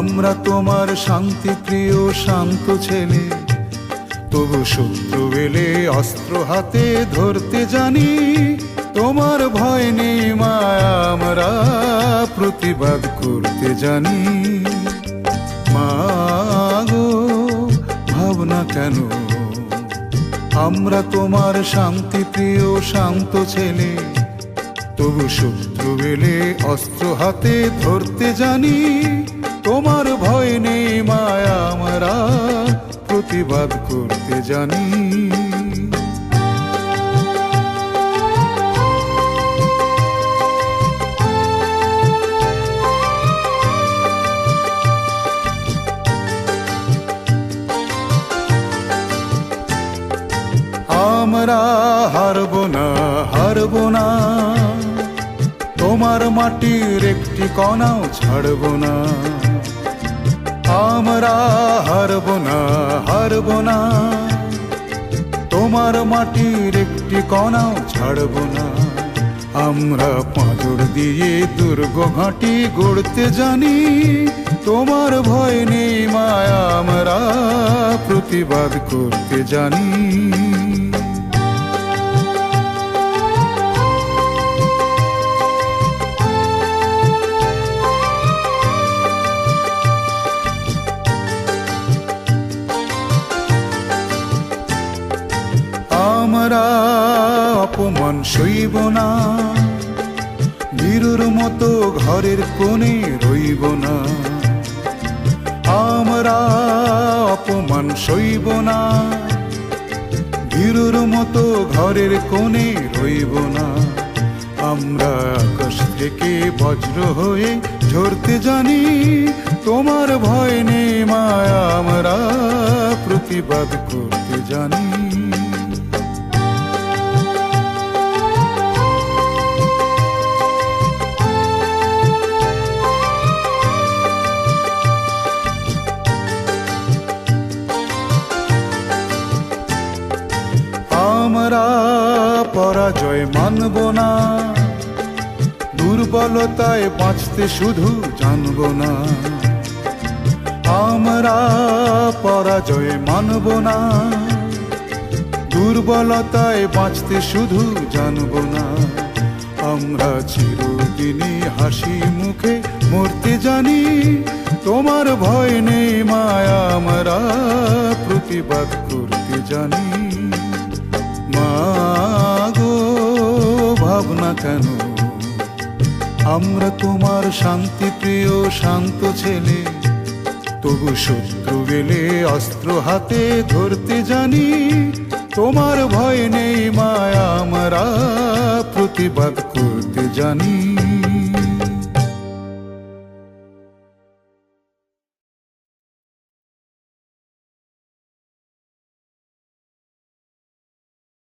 আমরা তোমার শান্তি প্রিয় শান্ত ছেলে, তবু শত্রু এলে অস্ত্র হাতে ধরতে জানি। তোমার ভয় নেই মায়া, আমরা প্রতিবাদ করতে জানি। মা গো ভাবনা কেন, আমরা তোমার শান্তি প্রিয় শান্ত ছেলে, তবু শত্রু এলে অস্ত্র হাতে ধরতে জানি। তোমার ভয় নেই মায়া, আমরা প্রতিবাদ করতে জানি। আমরা হারব না, হারব না, তোমার মাটির একটি কণাও ছাড়ব না। আমরা হারব না, হারব না, তোমার মাটির একটি কণাও ছাড়ব না। আমরা পাঁজর দিয়ে দুর্গ ঘাঁটি গড়তে জানি। তোমার ভয় নেই মায়া, আমরা প্রতিবাদ করতে জানি। আমরা অপমান সইব না, বীরুর মতো ঘরের কোণে রইব না। আমরা অপমান সইব না, বীরুর মতো ঘরের কোণে রইব না। আমরা আকাশ থেকে বজ্র হয়ে ঝরতে জানি। তোমার ভয় নেই মায়া, আমরা প্রতিবাদ করতে জানি। আমরা পরাজয় মানব না, দুর্বলতায় বাঁচতে শুধু জানব না। আমরা পরাজয় মানব না, দুর্বলতায় বাঁচতে শুধু জানব না। আমরা চিরদিনই হাসি মুখে মরতে জানি। তোমার ভয় নেই মায়া, আমরা প্রতিবাদ করতে জানি। মা গো ভাবনা কেন, আমরা তোমার শান্তি প্রিয় শান্ত ছেলে, তবু শত্রু এলে অস্ত্র হাতে ধরতে জানি। তোমার ভয় নেই মায়া, আমরা প্রতিবাদ করতে জানি।